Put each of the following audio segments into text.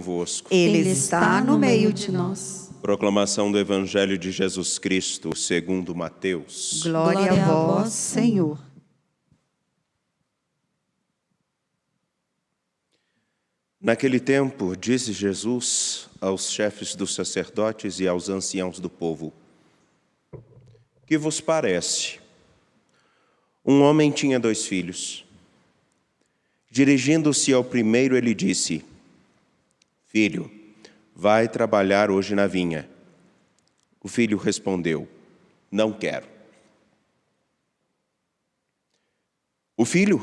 convosco. Ele está no meio de nós. Proclamação do Evangelho de Jesus Cristo, segundo Mateus. Glória a vós, Senhor. Naquele tempo, disse Jesus aos chefes dos sacerdotes e aos anciãos do povo: Que vos parece? Um homem tinha 2 filhos. Dirigindo-se ao primeiro, ele disse: Filho, vai trabalhar hoje na vinha. O filho respondeu: Não quero. O filho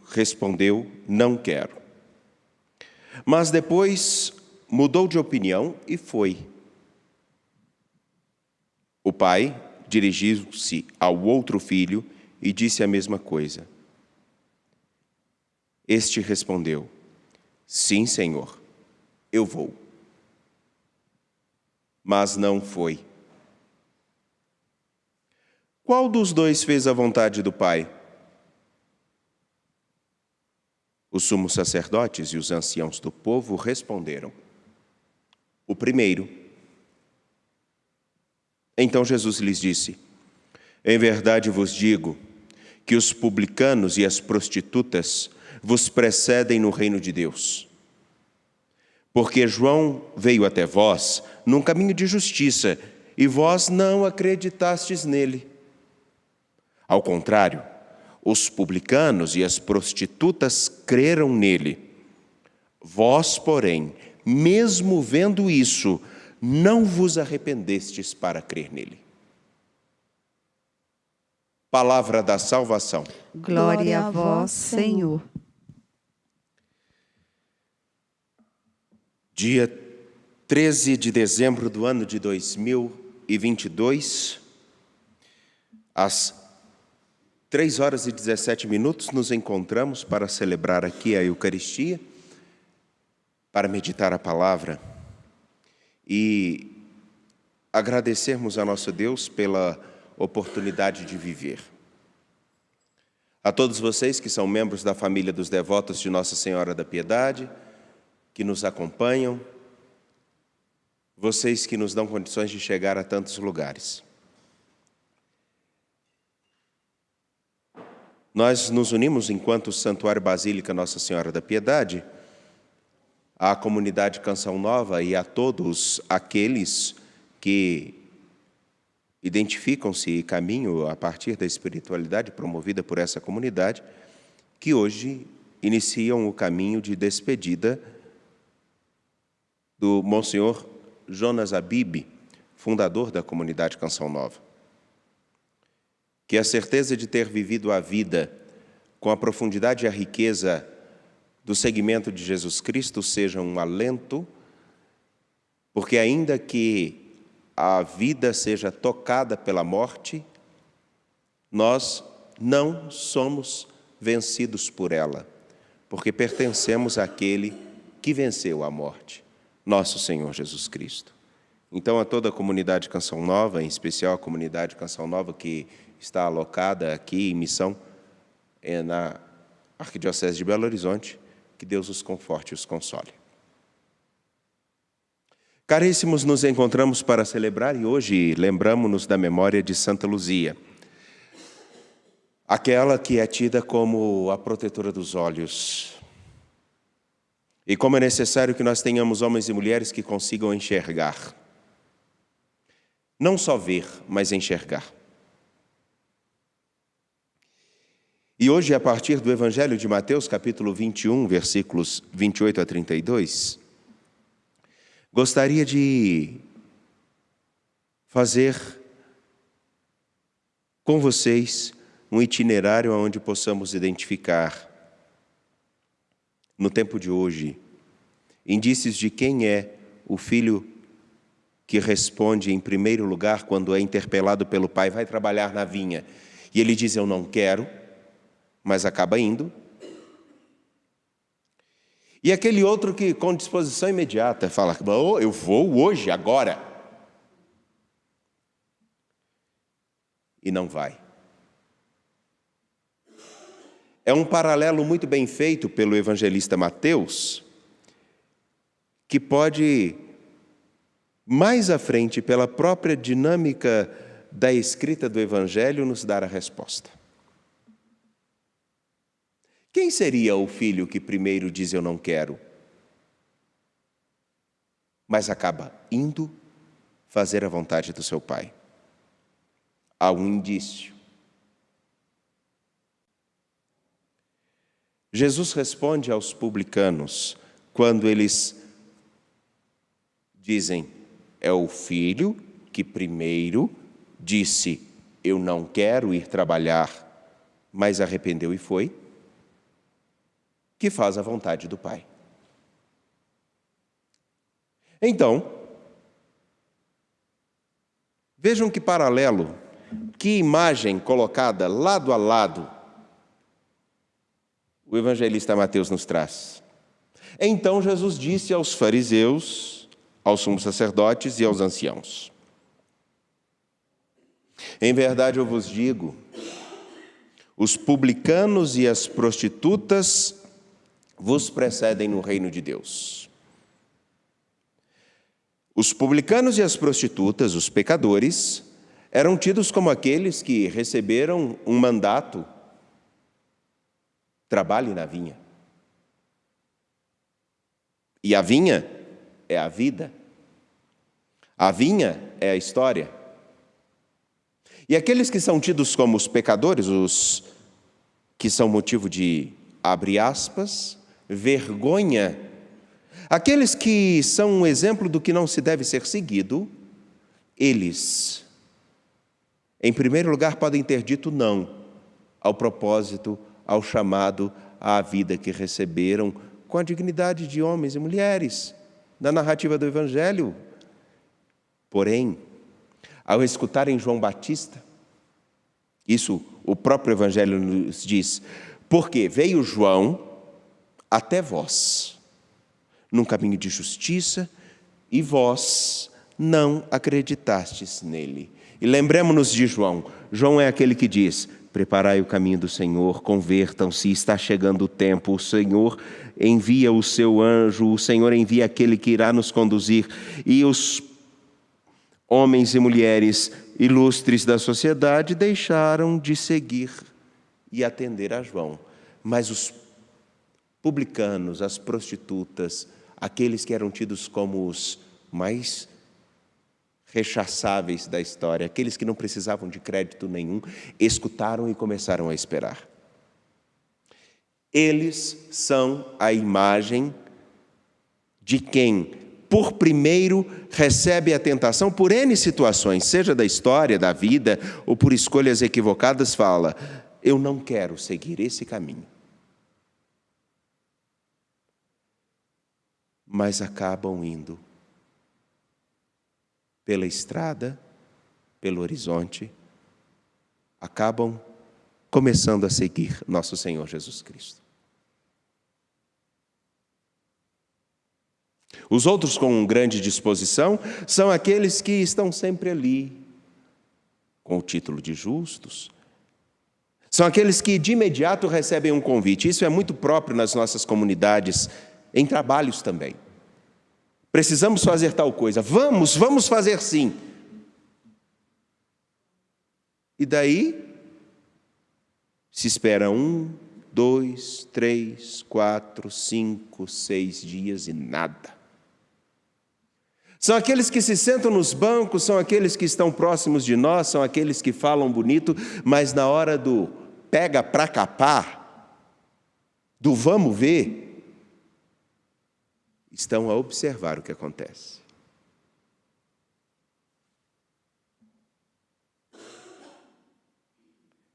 respondeu: Não quero. Mas depois mudou de opinião e foi. O pai dirigiu-se ao outro filho e disse a mesma coisa. Este respondeu: Sim, Senhor, eu vou. Mas não foi. Qual dos 2 fez a vontade do pai? Os sumos sacerdotes e os anciãos do povo responderam: O primeiro. Então Jesus lhes disse: Em verdade vos digo que os publicanos e as prostitutas vos precedem no reino de Deus. Porque João veio até vós num caminho de justiça, e vós não acreditastes nele. Ao contrário, os publicanos e as prostitutas creram nele. Vós, porém, mesmo vendo isso, não vos arrependestes para crer nele. Palavra da salvação. Glória a vós, Senhor. Dia 13 de dezembro do ano de 2022, às 3h17, nos encontramos para celebrar aqui a Eucaristia, para meditar a palavra e agradecermos a nosso Deus pela oportunidade de viver. A todos vocês que são membros da família dos devotos de Nossa Senhora da Piedade, que nos acompanham, vocês que nos dão condições de chegar a tantos lugares. Nós nos unimos enquanto Santuário Basílica Nossa Senhora da Piedade, à comunidade Canção Nova e a todos aqueles que identificam-se e caminham a partir da espiritualidade promovida por essa comunidade, que hoje iniciam o caminho de despedida do Monsenhor Jonas Abib, fundador da comunidade Canção Nova. Que a certeza de ter vivido a vida com a profundidade e a riqueza do seguimento de Jesus Cristo seja um alento, porque ainda que a vida seja tocada pela morte, nós não somos vencidos por ela, porque pertencemos àquele que venceu a morte, nosso Senhor Jesus Cristo. Então, a toda a comunidade Canção Nova, em especial a comunidade Canção Nova que está alocada aqui em missão na Arquidiocese de Belo Horizonte, que Deus os conforte e os console. Caríssimos, nos encontramos para celebrar e hoje lembramos-nos da memória de Santa Luzia, aquela que é tida como a protetora dos olhos. E como é necessário que nós tenhamos homens e mulheres que consigam enxergar. Não só ver, mas enxergar. E hoje, a partir do Evangelho de Mateus, capítulo 21, versículos 28 a 32, gostaria de fazer com vocês um itinerário onde possamos identificar, no tempo de hoje, indícios de quem é o filho que responde em primeiro lugar quando é interpelado pelo pai: vai trabalhar na vinha. E ele diz: eu não quero, mas acaba indo. E aquele outro que, com disposição imediata, fala: oh, eu vou hoje, agora. E não vai. É um paralelo muito bem feito pelo evangelista Mateus, que pode, mais à frente, pela própria dinâmica da escrita do Evangelho, nos dar a resposta. Quem seria o filho que primeiro diz eu não quero, mas acaba indo fazer a vontade do seu pai? Há um indício. Jesus responde aos publicanos quando eles dizem: é o filho que primeiro disse eu não quero ir trabalhar, mas arrependeu e foi, que faz a vontade do Pai. Então, vejam que paralelo, que imagem colocada lado a lado o evangelista Mateus nos traz. Então Jesus disse aos fariseus, aos sumos sacerdotes e aos anciãos: em verdade eu vos digo, os publicanos e as prostitutas vos precedem no reino de Deus. Os publicanos e as prostitutas, os pecadores, eram tidos como aqueles que receberam um mandato: trabalhe na vinha. E a vinha é a vida. A vinha é a história. E aqueles que são tidos como os pecadores, os que são motivo de, abre aspas, vergonha, aqueles que são um exemplo do que não se deve ser seguido, eles, em primeiro lugar, podem ter dito não ao propósito, ao chamado à vida que receberam com a dignidade de homens e mulheres da narrativa do Evangelho. Porém, ao escutarem João Batista, isso o próprio Evangelho nos diz, porque veio João até vós, num caminho de justiça, e vós não acreditastes nele. E lembremos-nos de João. João é aquele que diz: preparai o caminho do Senhor, convertam-se, está chegando o tempo, o Senhor envia o seu anjo, o Senhor envia aquele que irá nos conduzir. E os homens e mulheres ilustres da sociedade deixaram de seguir e atender a João. Mas os publicanos, as prostitutas, aqueles que eram tidos como os mais rechaçáveis da história, aqueles que não precisavam de crédito nenhum, escutaram e começaram a esperar. Eles são a imagem de quem, por primeiro, recebe a tentação por N situações, seja da história, da vida, ou por escolhas equivocadas, fala: eu não quero seguir esse caminho. Mas acabam indo pela estrada, pelo horizonte, acabam começando a seguir nosso Senhor Jesus Cristo. Os outros com grande disposição são aqueles que estão sempre ali, com o título de justos. São aqueles que de imediato recebem um convite. Isso é muito próprio nas nossas comunidades, em trabalhos também. Precisamos fazer tal coisa. Vamos fazer sim. E daí se espera 1, 2, 3, 4, 5, 6 dias e nada. São aqueles que se sentam nos bancos, são aqueles que estão próximos de nós, são aqueles que falam bonito, mas na hora do pega pra capar, do vamos ver, estão a observar o que acontece.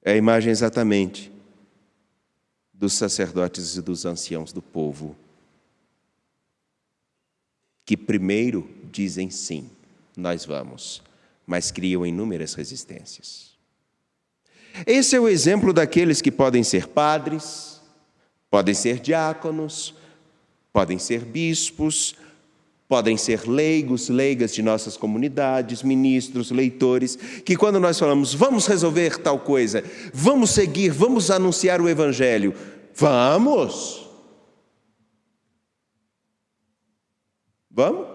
É a imagem exatamente dos sacerdotes e dos anciãos do povo, que primeiro dizem sim, nós vamos, mas criam inúmeras resistências. Esse é o exemplo daqueles que podem ser padres, podem ser diáconos, podem ser bispos, podem ser leigos, leigas de nossas comunidades, ministros, leitores, que quando nós falamos, vamos resolver tal coisa, vamos seguir, vamos anunciar o Evangelho, vamos! Vamos?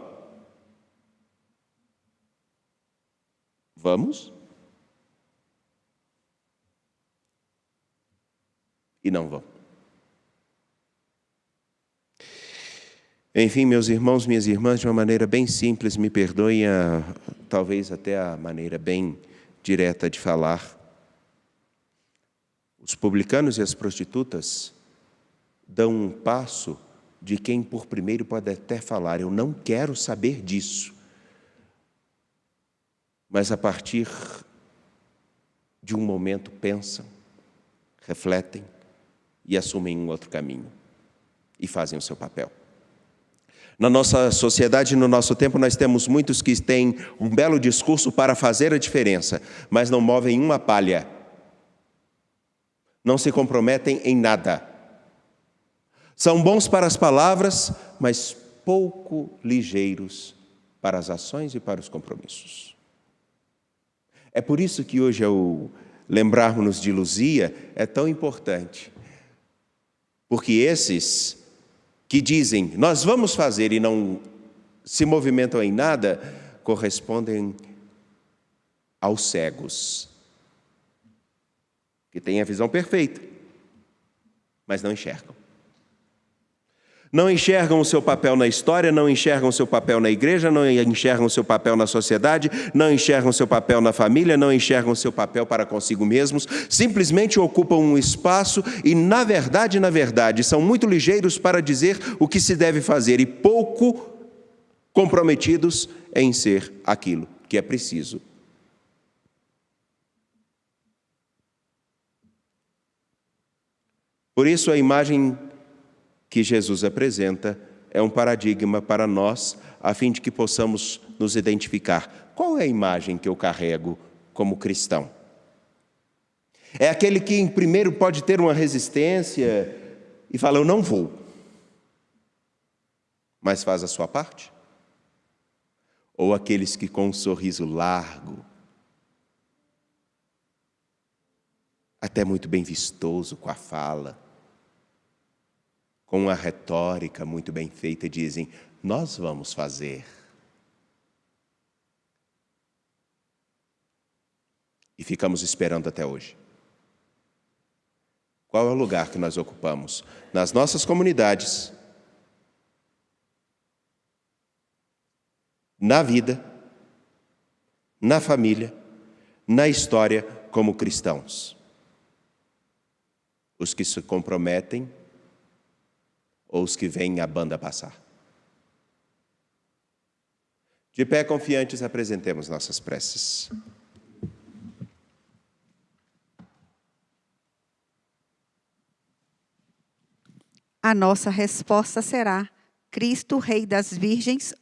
Vamos? E não vão. Enfim, meus irmãos, minhas irmãs, de uma maneira bem simples, me perdoem, talvez até a maneira bem direta de falar. Os publicanos e as prostitutas dão um passo de quem por primeiro pode até falar, eu não quero saber disso. Mas a partir de um momento pensam, refletem e assumem um outro caminho e fazem o seu papel. Na nossa sociedade, no nosso tempo, nós temos muitos que têm um belo discurso para fazer a diferença, mas não movem uma palha. Não se comprometem em nada. São bons para as palavras, mas pouco ligeiros para as ações e para os compromissos. É por isso que hoje, ao lembrarmos de Luzia, é tão importante. Porque esses que dizem, nós vamos fazer e não se movimentam em nada, correspondem aos cegos, que têm a visão perfeita, mas não enxergam. Não enxergam o seu papel na história, não enxergam o seu papel na igreja, não enxergam o seu papel na sociedade, não enxergam o seu papel na família, não enxergam o seu papel para consigo mesmos, simplesmente ocupam um espaço e, na verdade, são muito ligeiros para dizer o que se deve fazer e pouco comprometidos em ser aquilo que é preciso. Por isso, a imagem que Jesus apresenta é um paradigma para nós, a fim de que possamos nos identificar. Qual é a imagem que eu carrego como cristão? É aquele que primeiro pode ter uma resistência e fala, eu não vou, mas faz a sua parte? Ou aqueles que com um sorriso largo, até muito bem vistoso com a fala, com uma retórica muito bem feita, dizem, nós vamos fazer. E ficamos esperando até hoje. Qual é o lugar que nós ocupamos? Nas nossas comunidades, na vida, na família, na história como cristãos. Os que se comprometem ou os que veem a banda passar. De pé confiantes, apresentemos nossas preces. A nossa resposta será: Cristo, Rei das Virgens,